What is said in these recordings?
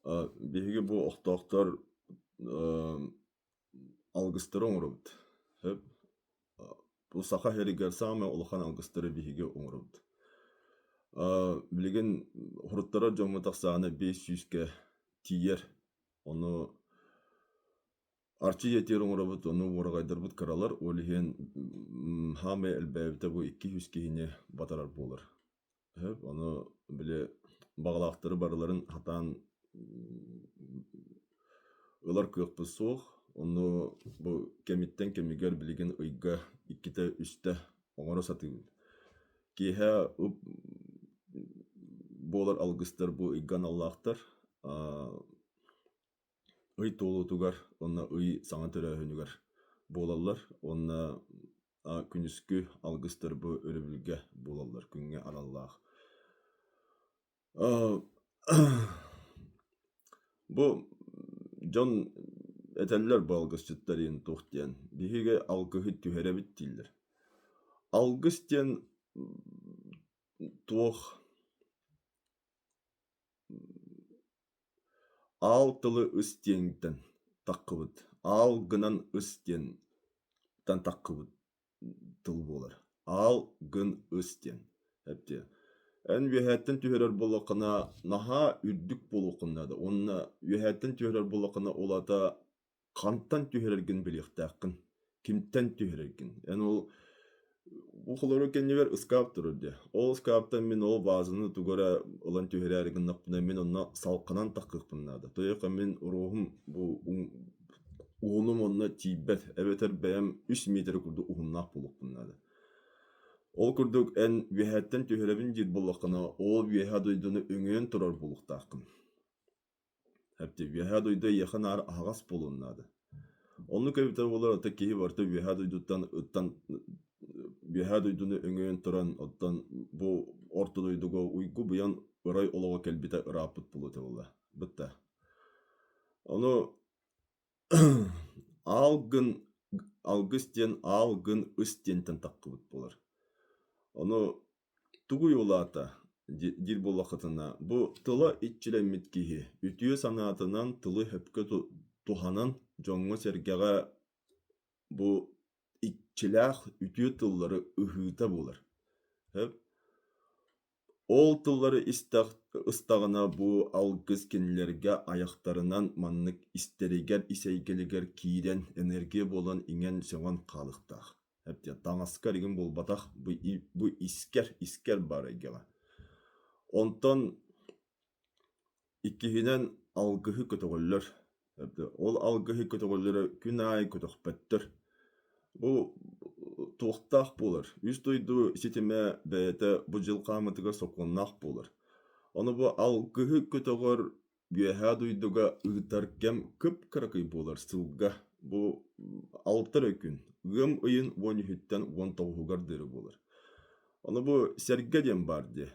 Биһиги бу охтоохтор алгыстары оҥоробут. Хөп, бу саха herigер саамай улахан алгыстары биһиги оҥоробут. Билигин хуруттара дьоҥҥу тахсаана 500-ке тиийэр, ону арчы иэтиэр оҥоробут, ону уорагайдарбыт каралар, уолиһиэн хаамай элбээбитэ бу 200 киһини батарар буолар. Хөп, ону биле бағалаахтары барыларын хатаан ылар кыахпыт суох, ону бу кемиттен кемигер билигин ыйга 2-3 оҥоро сатыыбыт. Киэһэ буолар алгыстар бу ыйган аллаахтар ый туолутугар, онна ый саҥа төрөөһүнүгэр буолаллар, онна күнүскү алгыстар бу өрөбүлгэ буолаллар, күҥҥэ араллаах. Бу дьон этэллэр бу алгысчыттар иин туох диэн, биһиги алгыһы түһэрэбит дииллэр. Алгыс диэн туох ал тылы ыс диэҥиттэн таххыбыт, ал гынан ыс диэн таххыбыт тыл буолар. Ал гын ыс диэн. Эпти. Эн үөһээттэн түһэрэр буоллаххына наһаа үрдүк буолуоххуннаада, онна үөһээттэн түһэрэр буоллаххына улата хантан түһэрэргин билиэхтээххин, кимтэн түһэрэргин. Эн ол ухолору кеннибер ыскаап турар дии. Ол ыскааптан мин ол баазыны тугара ылан түһэрээригиннахпына мин онна салқынан таххыхпыннаада. Тойоха мин уруухум бу уунум онна тииббет, эбетер бэйэм 3 метр курду уһуннаах буолуохпуннаада. Ол курдук эн үөһээттэн түһэрэбин диир буоллаххына ол үөһэ дойдуну өҥөөн турар буолуохтааххын. Эпти үөһэ дойду иэхэн аар аһаҕас буолууннаада. Онну көбүтэр буолар ота киһи барта үөһэ дойдуттан ыттан үөһэ дойдуну өҥөөн туран оттон бу орто дойдуго уйгу буян ырай олоҕо кэлбитэ ырааппыт булута була. Бытта. Ону алгыс диэн аал гын ыс диэнтэн таххыбыт булар. Ону тугуй улаата диир буоллаххытына бу тыла итчилэммит киһи үтүө санаатынан тылы хөпкө туханан дьоҥҥо сэргэҕэ бу итчилээх үтүө тыллары ыһыыта буолар. Хөп, ол тыллары ыстаҕына бу алгыс кинилэргэ айахтарынан маннык истэригэр иsäйгэлигэр киирэн энергия буолан иҥэн сөҕөн хаалыхтаах. Эпти таҥаскар игин буолбатах бу искер барайгала. Онтон иккиһинэн алгыһы көтөҕөллөр. Ол алгыһы көтөҕөллөрө күн аай көтөхпөттөр. Бу туохтаах буолар. Үс дойду ситимэ бэйэтэ бу дьылхаамытыга сокуоннаах буолар. Ону бу алгыһы көтөҕөр үөһэ дойдуга ыытар кэм кып-кыракый буолар сылга. Бу алтар өкүн, ыам ыйын уон үһүттэн уон тоҕуһугар дыры буолар. Ону бу сэргэ диэн бар дии.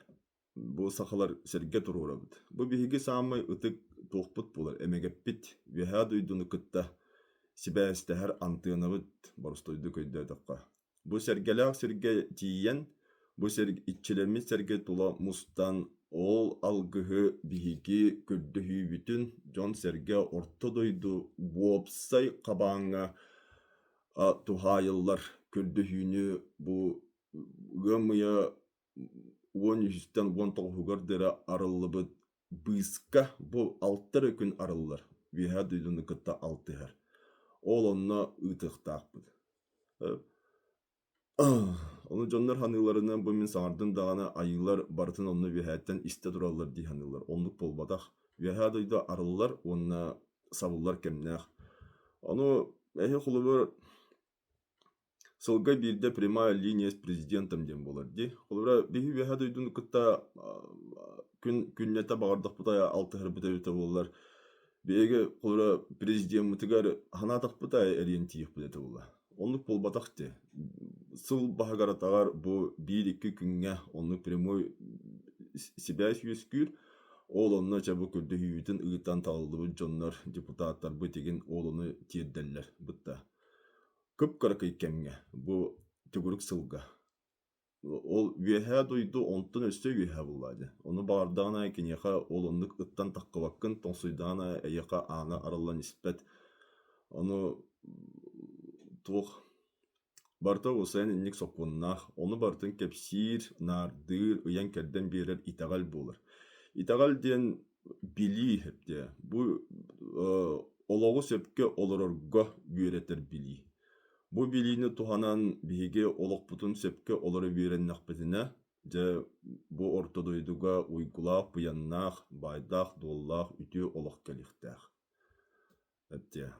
Бу сахалар сэргэ туруурабыт. Бу биһиги саамай ытык туохпут буолар, эмэгеппит, үөһэ дойдуну кытта сибээстэһэр антыанабыт борустойду көйдөтөххө. Бу сэргэлээх сэргэ тиийэн, бу итчилэммит сэргэ тула мустан ол алгыһы биһиги көрдөһүүбүтүн дьон сэргэ орто дойду буопсай хабааҥҥа тухаайыллар көрдөһүүнү бу ыамыйа уон үһүстэн уон тоҕуһугар дыра арыллыбыт быыска бу алтар өкүн арыллар. Үөһэ дойдуну кытта алтыһар. Ол онно ыытыахтаахпыт. Ону дьоннор ханыыларынан бу мин саҥардым даҕаны айылар бартын онно үөһээттэн истэ тураллар дии ханыылар. Оннук буолбатах. Үөһэ дойду арыллар, уонна сабыллар кэмнээх. Ону эһи холубар сылга биирдэ прямая линия с президентом диэн буолар дии. Холубара биһи үөһэ дойдуну кытта күннэтэ баҕардахпыта алтыһарбыта үтэ буоллар. Биэги холубара президентмытыгар ханаатахпыта эриэн тиийэхпүтэ буолла. Оннук буолбатах ти. Сыл баһагаратаҕар бу 1-2 күҥҥэ оннук прямой сибээс үөскүүр, ол онно чабы көрдөһүүбүтүн ыытан талылыбыт дьоннор депутаттар бу тигин оолуну тиэрдэллэр бытта. Кып-кыракый кэмҥэ бу түгүрүк сылга. ол үеһэ дойду онтон өстө үеһэ буллаады. Оны бардагана кинеха олоннук ыттан таккыбаккын тонсуйдагана эйяка аана араллан испет. Onu туох барта усайн инник соккуннах, onu бартын кепсир, нардыр, ыян керден берер итагал болар. Итагал диэн били хепте. Бу ологу сөпкө олорорго үйретер били. Бу билини туханан биһиги олокпутун сөпкө олоро үйреннахпытына, же бу ортодойдуга уйгулаах, буяннаах, байдах, дуоллаах, үтү олох келихтаах. Хепте.